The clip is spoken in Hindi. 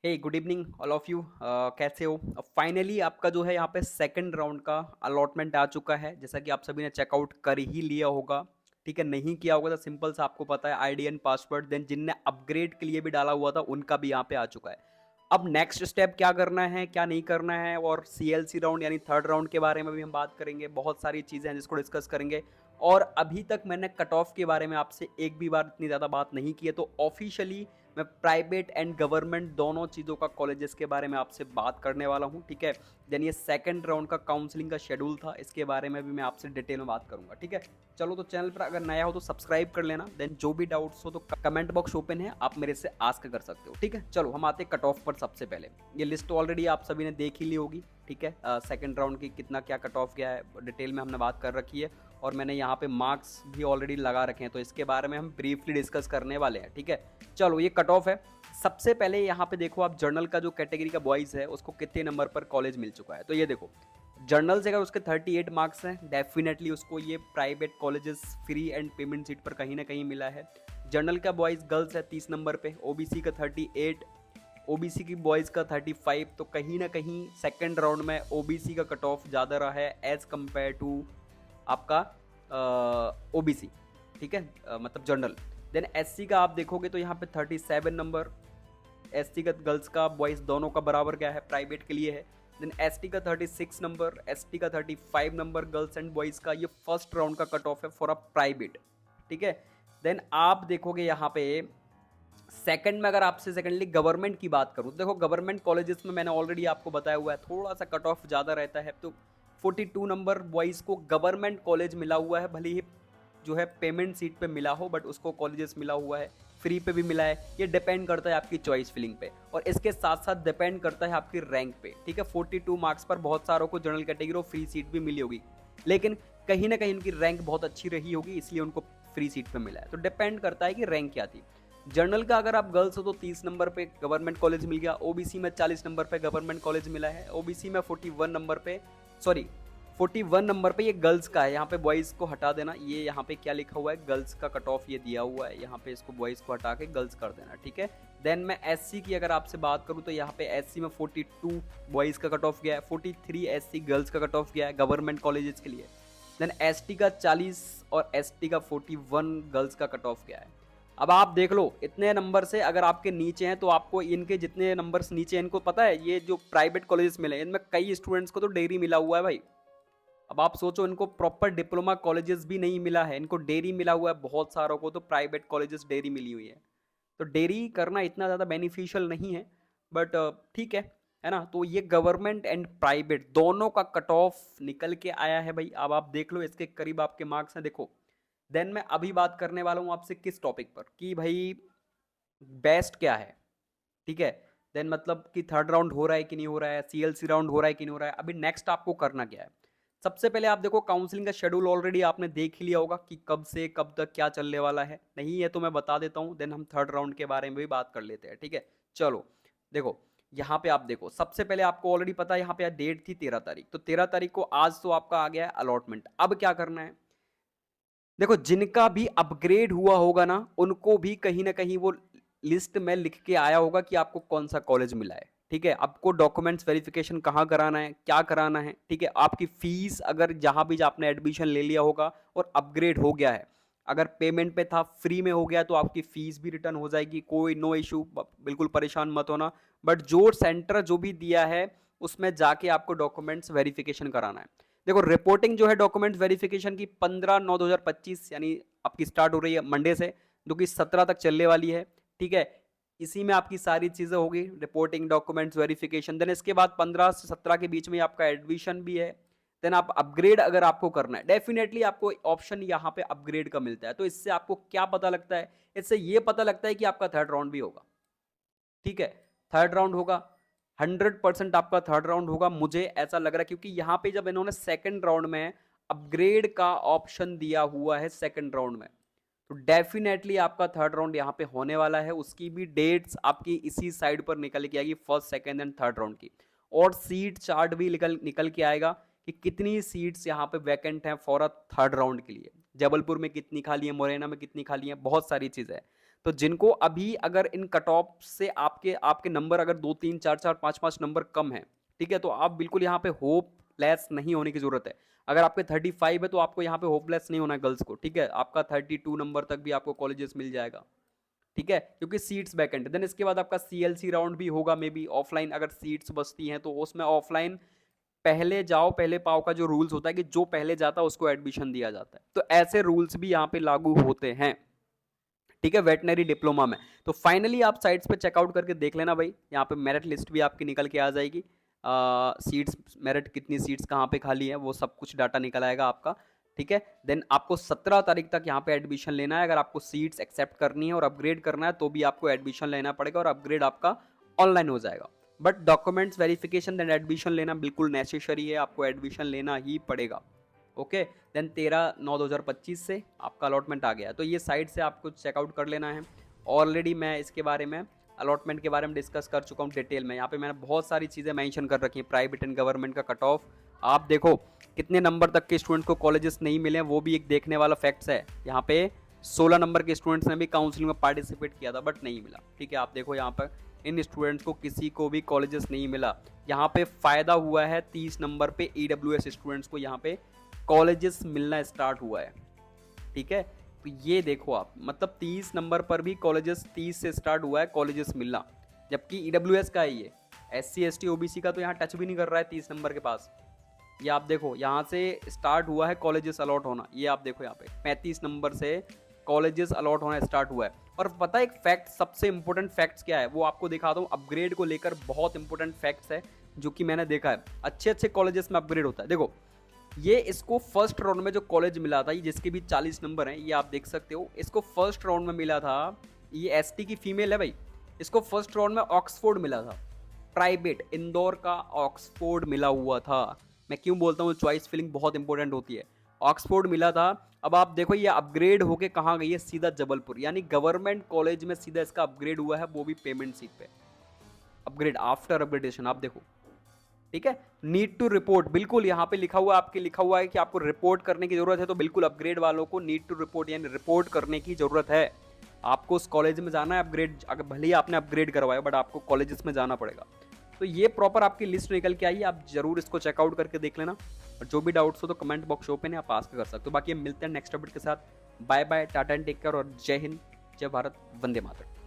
Hey good evening all of you. कैसे हो? अब फाइनली आपका जो है यहाँ पे सेकंड राउंड का अलॉटमेंट आ चुका है, जैसा कि आप सभी ने चेकआउट कर ही लिया होगा। ठीक है, नहीं किया होगा तो सिंपल सा आपको पता है आईडी एंड पासवर्ड, देन जिनने अपग्रेड के लिए भी डाला हुआ था उनका भी यहाँ पे आ चुका है। अब नेक्स्ट स्टेप क्या करना है क्या नहीं करना है, और सीएलसी राउंड यानी थर्ड राउंड के बारे में भी हम बात करेंगे। बहुत सारी चीज़ें हैं जिसको डिस्कस करेंगे। और अभी तक मैंने कट ऑफ के बारे में आपसे एक भी बार इतनी ज़्यादा बात नहीं की है, तो ऑफिशियली मैं प्राइवेट एंड गवर्नमेंट दोनों चीज़ों का कॉलेजेस के बारे में आपसे बात करने वाला हूँ। ठीक है, देन ये सेकंड राउंड का काउंसलिंग का शेड्यूल था, इसके बारे में भी मैं आपसे डिटेल में बात करूंगा। ठीक है, चलो तो चैनल पर अगर नया हो तो सब्सक्राइब कर लेना, देन जो भी डाउट्स हो तो कमेंट बॉक्स ओपन है, आप मेरे से आस्क कर सकते हो। ठीक है, चलो हम आते कट ऑफ पर। सबसे पहले ये लिस्ट ऑलरेडी आप सभी ने देख ही ली होगी। ठीक है, सेकंड राउंड की कितना क्या कट ऑफ गया है डिटेल में हमने बात कर रखी है, और मैंने यहाँ पे मार्क्स भी ऑलरेडी लगा रखे हैं, तो इसके बारे में हम ब्रीफली डिस्कस करने वाले हैं। ठीक है, चलो ये कट ऑफ है। सबसे पहले यहाँ पे देखो आप, जर्नल का जो कैटेगरी का बॉयज़ है उसको कितने नंबर पर कॉलेज मिल चुका है। तो ये देखो, जर्नल से अगर उसके 38 मार्क्स हैं, डेफिनेटली उसको ये private colleges free and payment seat पर कहीं ना कहीं मिला है। जर्नल का बॉयज़ गर्ल्स है 30 नंबर पे, ओबीसी का 38, ओबीसी की बॉयज़ का 35। तो कहीं ना कहीं सेकेंड राउंड में ओबीसी का कट ऑफ ज़्यादा रहा है एज़ कम्पेयर टू आपका ओबीसी। ठीक है, मतलब जनरल। देन एससी का आप देखोगे तो यहाँ पे 37 नंबर, एसटी का गर्ल्स का बॉयज़ दोनों का बराबर क्या है, प्राइवेट के लिए है। देन एसटी का 36 नंबर, एसटी का 35 नंबर, गर्ल्स एंड बॉयज़ का। ये फर्स्ट राउंड का कट ऑफ है फॉर अ प्राइवेट। ठीक है, देन आप देखोगे यहाँ पे सेकंड में, अगर आपसे सेकंडली गवर्नमेंट की बात करूँ, देखो गवर्नमेंट कॉलेजेस में मैंने ऑलरेडी आपको बताया हुआ है थोड़ा सा कट ऑफ ज़्यादा रहता है। तो 42 नंबर बॉयज़ को गवर्नमेंट कॉलेज मिला हुआ है, भले ही जो है पेमेंट सीट पे मिला हो, बट उसको कॉलेजेस मिला हुआ है, फ्री पे भी मिला है। ये डिपेंड करता है आपकी चॉइस फिलिंग पे, और इसके साथ साथ डिपेंड करता है आपकी रैंक पे। ठीक है, 42 मार्क्स पर बहुत सारों को जनरल कैटेगरी और फ्री सीट भी मिली होगी, लेकिन कहीं ना कहीं उनकी रैंक बहुत अच्छी रही होगी, इसलिए उनको फ्री सीट पे मिला है। तो डिपेंड करता है कि रैंक क्या थी। जर्नल का अगर आप गर्ल्स हो तो 30 नंबर पे गवर्नमेंट कॉलेज मिल गया, ओबीसी में 40 नंबर पे गवर्नमेंट कॉलेज मिला है, ओबीसी में 41 नंबर पे, सॉरी 41 नंबर पे ये गर्ल्स का है। यहाँ पे बॉयज़ को हटा देना, ये यहाँ पे क्या लिखा हुआ है, गर्ल्स का कट ऑफ ये दिया हुआ है, यहाँ पे इसको बॉयज़ को हटा के गर्ल्स कर देना। ठीक है, देन मैं एससी की अगर आपसे बात करूँ तो यहाँ पे एससी में 42 बॉयज़ का कट ऑफ गया है, 43 एससी गर्ल्स का कट ऑफ गया है गवर्नमेंट कॉलेजेस के लिए। देन एसटी का 40 और एसटी का 41 गर्ल्स का कट ऑफ गया है। अब आप देख लो, इतने नंबर से अगर आपके नीचे हैं तो आपको इनके जितने नंबर्स नीचे हैं, इनको पता है ये जो प्राइवेट कॉलेजेस मिले इनमें कई स्टूडेंट्स को तो डेयरी मिला हुआ है भाई। अब आप सोचो, इनको प्रॉपर डिप्लोमा कॉलेजेस भी नहीं मिला है, इनको डेयरी मिला हुआ है। बहुत सारों को तो प्राइवेट कॉलेजेस डेयरी मिली हुई है। तो डेयरी करना इतना ज़्यादा बेनिफिशियल नहीं है, बट ठीक है ना। तो ये गवर्नमेंट एंड प्राइवेट दोनों का कट ऑफ निकल के आया है भाई। अब आप देख लो इसके करीब आपके मार्क्स हैं, देखो। देन मैं अभी बात करने वाला हूँ आपसे किस टॉपिक पर, कि भाई बेस्ट क्या है। ठीक है, देन मतलब कि थर्ड राउंड हो रहा है कि नहीं हो रहा है, सीएलसी राउंड हो रहा है कि नहीं हो रहा है। अभी नेक्स्ट आपको करना क्या है, सबसे पहले आप देखो काउंसलिंग का शेड्यूल ऑलरेडी आपने देख ही लिया होगा कि कब से कब तक क्या चलने वाला है। नहीं है तो मैं बता देता हूँ, देन हम थर्ड राउंड के बारे में भी बात कर लेते हैं। ठीक है, चलो देखो, यहाँ पे आप देखो, सबसे पहले आपको ऑलरेडी पता है यहाँ पे डेट थी 13 तारीख, तो 13 तारीख को आज तो आपका आ गया है अलॉटमेंट। अब क्या करना है, देखो जिनका भी अपग्रेड हुआ होगा ना, उनको भी कहीं ना कहीं वो लिस्ट में लिख के आया होगा कि आपको कौन सा कॉलेज मिला है। ठीक है, आपको डॉक्यूमेंट्स वेरिफिकेशन कहाँ कराना है, क्या कराना है। ठीक है, आपकी फीस अगर जहाँ भी आपने एडमिशन ले लिया होगा और अपग्रेड हो गया है, अगर पेमेंट पे था फ्री में हो गया तो आपकी फीस भी रिटर्न हो जाएगी, कोई नो इशू, बिल्कुल परेशान मत होना। बट जो सेंटर जो भी दिया है उसमें जाके आपको डॉक्यूमेंट्स वेरिफिकेशन कराना है। देखो रिपोर्टिंग जो है डॉक्यूमेंट वेरिफिकेशन की 15/9/2025 यानी आपकी स्टार्ट हो रही है मंडे से, जो कि 17 तक चलने वाली है। ठीक है, इसी में आपकी सारी चीज़ें होगी, रिपोर्टिंग, डॉक्यूमेंट्स वेरिफिकेशन। देन इसके बाद 15 से 17 के बीच में आपका एडमिशन भी है। देन आप अपग्रेड अगर आपको करना है, डेफिनेटली आपको ऑप्शन यहाँ पे अपग्रेड का मिलता है। तो इससे आपको क्या पता लगता है, इससे ये पता लगता है कि आपका थर्ड राउंड भी होगा। ठीक है, थर्ड राउंड होगा, 100% आपका थर्ड राउंड होगा, मुझे ऐसा लग रहा है, क्योंकि यहाँ पे जब इन्होंने सेकंड राउंड में अपग्रेड का ऑप्शन दिया हुआ है सेकंड राउंड में, तो डेफिनेटली आपका थर्ड राउंड यहाँ पे होने वाला है। उसकी भी डेट्स आपकी इसी साइड पर निकल के आएगी, first second and third round की, और सीट चार्ट भी निकल के आएगा कि कितनी सीट्स यहाँ पे वैकेंट हैं फॉर अ थर्ड राउंड के लिए। जबलपुर में कितनी खाली है, मुरैना में कितनी खाली है, बहुत सारी चीज़ें हैं। तो जिनको अभी अगर इन कट ऑफ से आपके आपके नंबर अगर 2 3 4 4 5 5 नंबर कम है, ठीक है, तो आप बिल्कुल यहाँ पे होपलेस नहीं होने की जरूरत है। अगर आपके 35 है तो आपको यहाँ पे होपलेस नहीं होना है गर्ल्स को, ठीक है, आपका 32 नंबर तक भी आपको कॉलेजेस मिल जाएगा, ठीक है, क्योंकि सीट्स वैकेंट है। देन इसके बाद आपका सीएलसी राउंड भी होगा, मे बी ऑफलाइन अगर सीट्स बचती हैं तो उसमें ऑफलाइन पहले जाओ पहले पाओ का जो रूल्स होता है कि जो पहले जाता है उसको एडमिशन दिया जाता है, तो ऐसे रूल्स भी यहाँ पे लागू होते हैं, ठीक है, वेटनरी डिप्लोमा में। तो फाइनली आप साइट्स पे चेकआउट करके देख लेना भाई, यहाँ पे मेरिट लिस्ट भी आपकी निकल के आ जाएगी, सीट्स मेरिट कितनी सीट्स कहाँ पे खाली है वो सब कुछ डाटा निकल आएगा आपका, ठीक है। देन आपको 17 तारीख तक यहाँ पे एडमिशन लेना है। अगर आपको सीट्स एक्सेप्ट करनी है और अपग्रेड करना है तो भी आपको एडमिशन लेना पड़ेगा और अपग्रेड आपका ऑनलाइन हो जाएगा। But documents verification then admission लेना बिल्कुल नेसेसरी है, आपको एडमिशन लेना ही पड़ेगा। ओके, देन 13/9/2025 से आपका अलॉटमेंट आ गया, तो ये साइट से आपको चेकआउट कर लेना है। ऑलरेडी मैं इसके बारे में अलॉटमेंट के बारे में डिस्कस कर चुका हूँ डिटेल में, यहाँ पे मैंने बहुत सारी चीज़ें मेंशन कर रखी हैं, प्राइवेट एंड गवर्नमेंट का कट ऑफ, आप देखो कितने नंबर तक के स्टूडेंट्स को कॉलेजेस नहीं मिले, वो भी एक देखने वाला फैक्ट्स है। यहाँ पे 16 नंबर के स्टूडेंट्स ने भी काउंसलिंग में पार्टिसिपेट किया था बट नहीं मिला, ठीक है, आप देखो यहाँ पर इन स्टूडेंट्स को किसी को भी कॉलेजेस नहीं मिला। यहाँ पे फ़ायदा हुआ है 30 नंबर पे EWS स्टूडेंट्स को यहाँ पे कॉलेजेस मिलना स्टार्ट हुआ है, ठीक है, तो ये देखो आप, मतलब 30 नंबर पर भी कॉलेजेस 30 से स्टार्ट हुआ है कॉलेजेस मिलना, जबकि EWS का है ये, SC ST OBC का तो यहाँ टच भी नहीं कर रहा है 30 नंबर के पास। ये आप देखो यहाँ से स्टार्ट हुआ है कॉलेजेस अलॉट होना, ये आप देखो यहाँ पे 35 नंबर से कॉलेजेस अलॉट होना स्टार्ट हुआ है। और पता है एक फैक्ट, सबसे इंपॉर्टेंट फैक्ट्स क्या है वो आपको दिखाता हूँ, अपग्रेड को लेकर बहुत इंपॉर्टेंट फैक्ट्स है जो कि मैंने देखा है, अच्छे अच्छे कॉलेजेस में अपग्रेड होता है। देखो ये इसको फर्स्ट राउंड में जो कॉलेज मिला था, ये जिसके भी 40 नंबर हैं, ये आप देख सकते हो, इसको फर्स्ट राउंड में मिला था, ये ST की फीमेल है भाई, इसको फर्स्ट राउंड में ऑक्सफोर्ड मिला था, प्राइवेट इंदौर का ऑक्सफोर्ड मिला हुआ था। मैं क्यों बोलता हूँ चॉइस फिलिंग बहुत इंपॉर्टेंट होती है, ऑक्सफोर्ड मिला था। अब आप देखो ये अपग्रेड होके कहाँ गई है, सीधा जबलपुर, यानी गवर्नमेंट कॉलेज में सीधा इसका अपग्रेड हुआ है, वो भी पेमेंट सीट पे, अपग्रेड आफ्टर अपग्रेडेशन, आप देखो, ठीक है। नीड टू रिपोर्ट, बिल्कुल यहाँ पे लिखा हुआ आपके लिखा हुआ है कि आपको रिपोर्ट करने की जरूरत है, तो बिल्कुल अपग्रेड वालों को नीड टू रिपोर्ट यानी रिपोर्ट करने की जरूरत है। आपको उस कॉलेज में जाना है अपग्रेड, अगर भले ही आपने अपग्रेड करवाया बट आपको कॉलेजेस में जाना पड़ेगा। तो ये प्रॉपर आपकी लिस्ट निकल के आई, आप जरूर इसको चेकआउट करके देख लेना, और जो भी डाउट्स हो तो कमेंट बॉक्स ओपन है, आप आस्क कर सकते हो। बाकी हम मिलते हैं नेक्स्ट अपडेट के साथ, bye bye, tata and take care, और जय हिंद, जय भारत, वंदे मातरम।